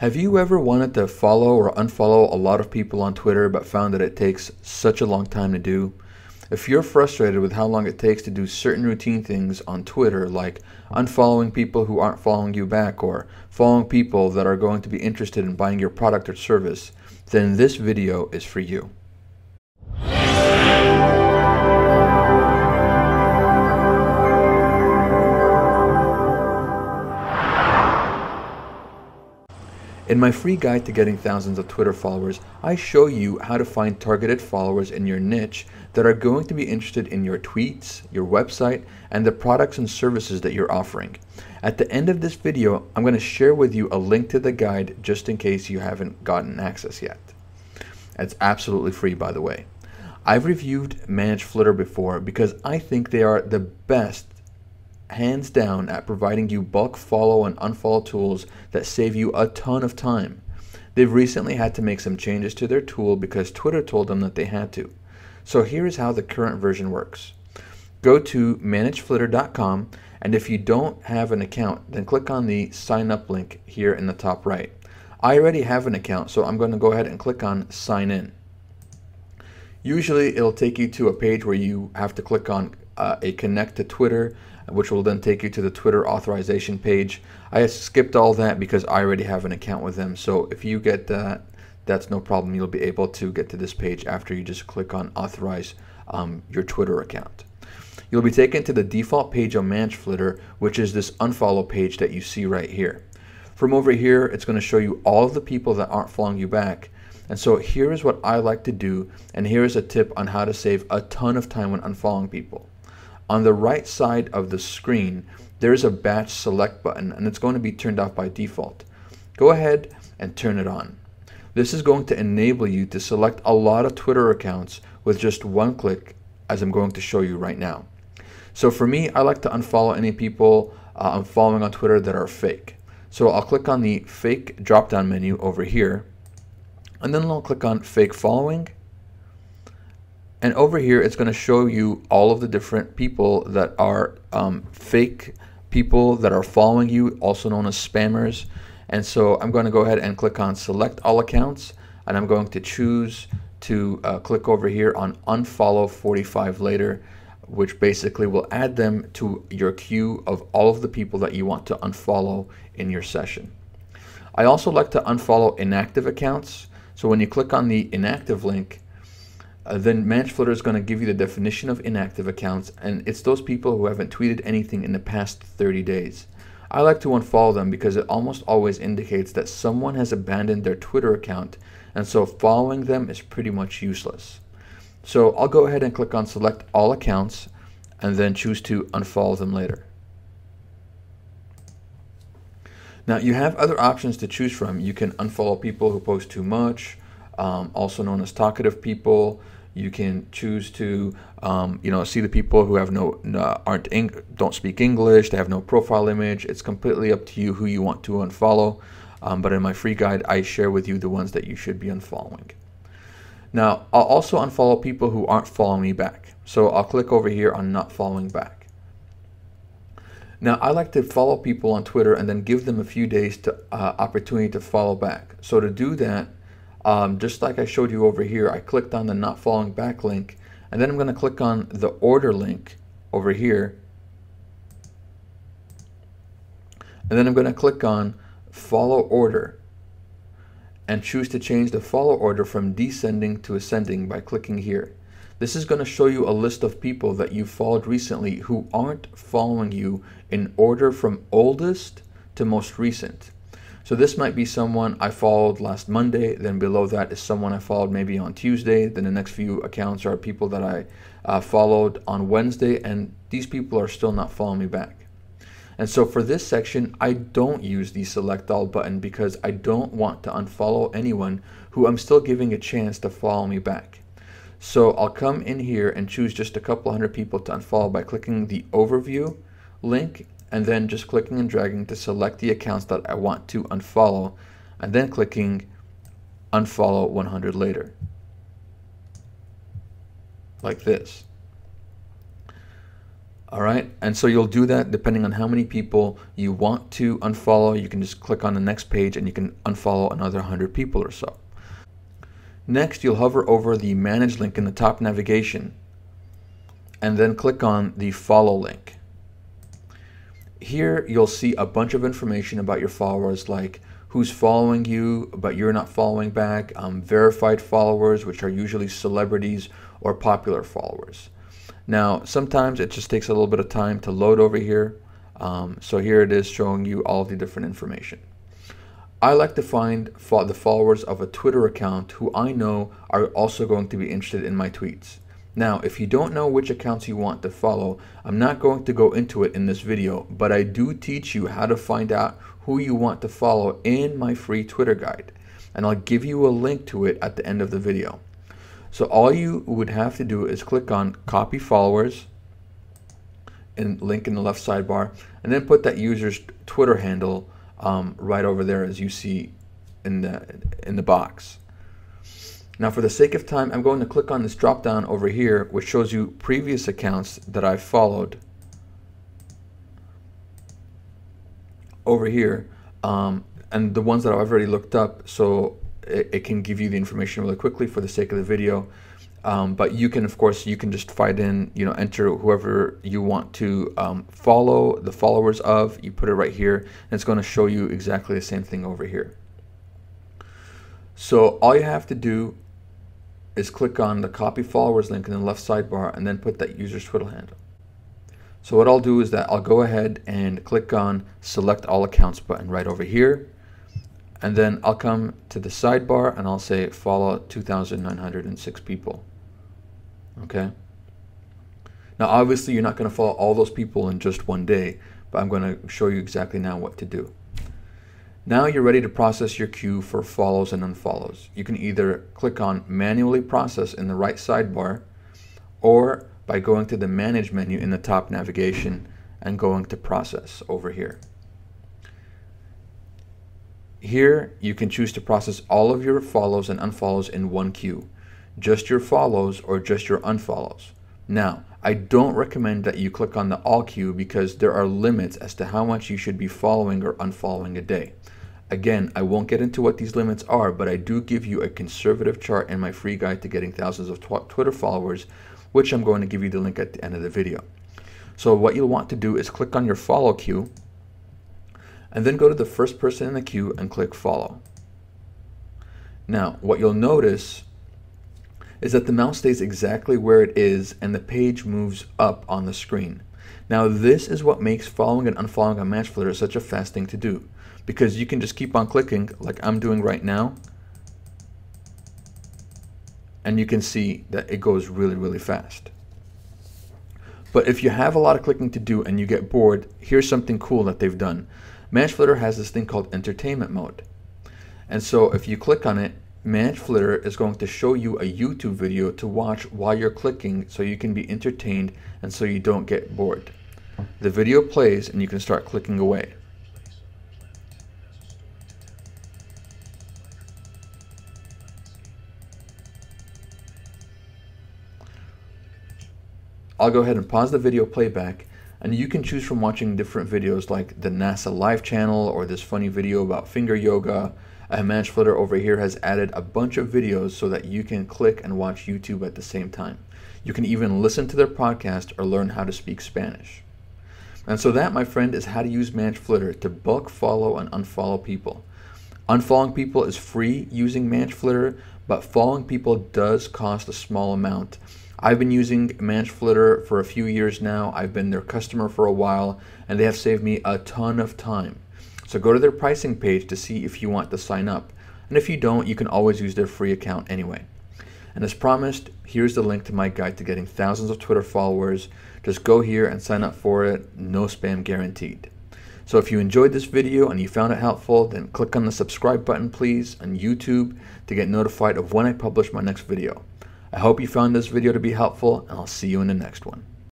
Have you ever wanted to follow or unfollow a lot of people on Twitter but found that it takes such a long time to do? If you're frustrated with how long it takes to do certain routine things on Twitter, like unfollowing people who aren't following you back or following people that are going to be interested in buying your product or service, then this video is for you. In my free guide to getting thousands of Twitter followers, I show you how to find targeted followers in your niche that are going to be interested in your tweets, your website, and the products and services that you're offering. At the end of this video, I'm going to share with you a link to the guide just in case you haven't gotten access yet. It's absolutely free, by the way. I've reviewed ManageFlitter before because I think they are the best hands down at providing you bulk follow and unfollow tools that save you a ton of time. They've recently had to make some changes to their tool because Twitter told them that they had to. So here is how the current version works. Go to ManageFlitter.com, and if you don't have an account, then click on the sign up link here in the top right. I already have an account, so I'm going to go ahead and click on sign in. Usually it'll take you to a page where you have to click on a connect to Twitter, which will then take you to the Twitter authorization page. I skipped all that because I already have an account with them. So if you get that, that's no problem. You'll be able to get to this page after you just click on authorize your Twitter account. You'll be taken to the default page on ManageFlitter, which is this unfollow page that you see right here. From over here, it's going to show you all of the people that aren't following you back. And so here is what I like to do, and here is a tip on how to save a ton of time when unfollowing people. On the right side of the screen, there's a batch select button, and it's going to be turned off by default. Go ahead and turn it on. This is going to enable you to select a lot of Twitter accounts with just one click, as I'm going to show you right now. So for me, I like to unfollow any people I'm following on Twitter that are fake. So I'll click on the fake drop-down menu over here, and then I'll click on fake following. And over here, it's going to show you all of the different people that are fake people that are following you, also known as spammers. And so I'm going to go ahead and click on select all accounts, and I'm going to choose to click over here on unfollow 45 later, which basically will add them to your queue of all of the people that you want to unfollow in your session. I also like to unfollow inactive accounts. So when you click on the inactive link, then ManageFlitter is going to give you the definition of inactive accounts, and it's those people who haven't tweeted anything in the past 30 days. I like to unfollow them because it almost always indicates that someone has abandoned their Twitter account, and so following them is pretty much useless. So I'll go ahead and click on select all accounts and then choose to unfollow them later. Now you have other options to choose from. You can unfollow people who post too much, also known as talkative people. You can choose to see the people who have don't speak English, they have no profile image. It's completely up to you who you want to unfollow. But in my free guide, I share with you the ones that you should be unfollowing. Now, I'll also unfollow people who aren't following me back. So I'll click over here on not following back. Now, I like to follow people on Twitter and then give them a few days to opportunity to follow back. So to do that, just like I showed you over here, I clicked on the not following back link, and then I'm going to click on the order link over here, and then I'm going to click on follow order and choose to change the follow order from descending to ascending by clicking here. This is going to show you a list of people that you followed recently who aren't following you in order from oldest to most recent. So this might be someone I followed last Monday, then below that is someone I followed maybe on Tuesday, then the next few accounts are people that I followed on Wednesday, and these people are still not following me back. And so for this section, I don't use the select all button because I don't want to unfollow anyone who I'm still giving a chance to follow me back. So I'll come in here and choose just a couple hundred people to unfollow by clicking the overview link, and then just clicking and dragging to select the accounts that I want to unfollow, and then clicking unfollow 100 later, like this. All right, and so you'll do that depending on how many people you want to unfollow. You can just click on the next page and you can unfollow another 100 people or so. Next, you'll hover over the Manage link in the top navigation and then click on the Follow link. Here, you'll see a bunch of information about your followers, like who's following you, but you're not following back, verified followers, which are usually celebrities or popular followers. Now, sometimes it just takes a little bit of time to load over here. So here it is showing you all the different information. I like to find the followers of a Twitter account who I know are also going to be interested in my tweets. Now, if you don't know which accounts you want to follow, I'm not going to go into it in this video, but I do teach you how to find out who you want to follow in my free Twitter guide. And I'll give you a link to it at the end of the video. So all you would have to do is click on Copy Followers and link in the left sidebar, and then put that user's Twitter handle right over there as you see in the box. Now, for the sake of time, I'm going to click on this drop down over here, which shows you previous accounts that I've followed over here, and the ones that I've already looked up, so it can give you the information really quickly for the sake of the video. But you can, of course, you can just find in, enter whoever you want to follow, the followers of. You put it right here, and it's going to show you exactly the same thing over here. So all you have to do is click on the Copy Followers link in the left sidebar, and then put that user's Twitter handle. So what I'll do is that I'll go ahead and click on Select All Accounts button right over here. And then I'll come to the sidebar and I'll say follow 2,906 people. Okay. Now, obviously, you're not going to follow all those people in just one day, but I'm going to show you exactly now what to do. Now you're ready to process your queue for follows and unfollows. You can either click on Manually Process in the right sidebar, or by going to the Manage menu in the top navigation and going to Process over here. Here, you can choose to process all of your follows and unfollows in one queue, just your follows or just your unfollows. Now, I don't recommend that you click on the all queue because there are limits as to how much you should be following or unfollowing a day. Again, I won't get into what these limits are, but I do give you a conservative chart in my free guide to getting thousands of Twitter followers, which I'm going to give you the link at the end of the video. So what you'll want to do is click on your follow queue, and then go to the first person in the queue and click Follow. Now, what you'll notice is that the mouse stays exactly where it is and the page moves up on the screen. Now, this is what makes following and unfollowing on ManageFlitter such a fast thing to do, because you can just keep on clicking like I'm doing right now, and you can see that it goes really, really fast. But if you have a lot of clicking to do and you get bored, here's something cool that they've done. ManageFlitter has this thing called entertainment mode. And so if you click on it, ManageFlitter is going to show you a YouTube video to watch while you're clicking so you can be entertained and so you don't get bored. The video plays and you can start clicking away. I'll go ahead and pause the video playback, and you can choose from watching different videos like the NASA Live channel or this funny video about finger yoga. ManageFlitter over here has added a bunch of videos so that you can click and watch YouTube at the same time. You can even listen to their podcast or learn how to speak Spanish. And so that, my friend, is how to use ManageFlitter to bulk follow and unfollow people. Unfollowing people is free using ManageFlitter, but following people does cost a small amount. I've been using ManageFlitter for a few years now. I've been their customer for a while, and they have saved me a ton of time. So go to their pricing page to see if you want to sign up. And if you don't, you can always use their free account anyway. And as promised, here's the link to my guide to getting thousands of Twitter followers. Just go here and sign up for it. No spam guaranteed. So if you enjoyed this video and you found it helpful, then click on the subscribe button, please, on YouTube to get notified of when I publish my next video. I hope you found this video to be helpful, and I'll see you in the next one.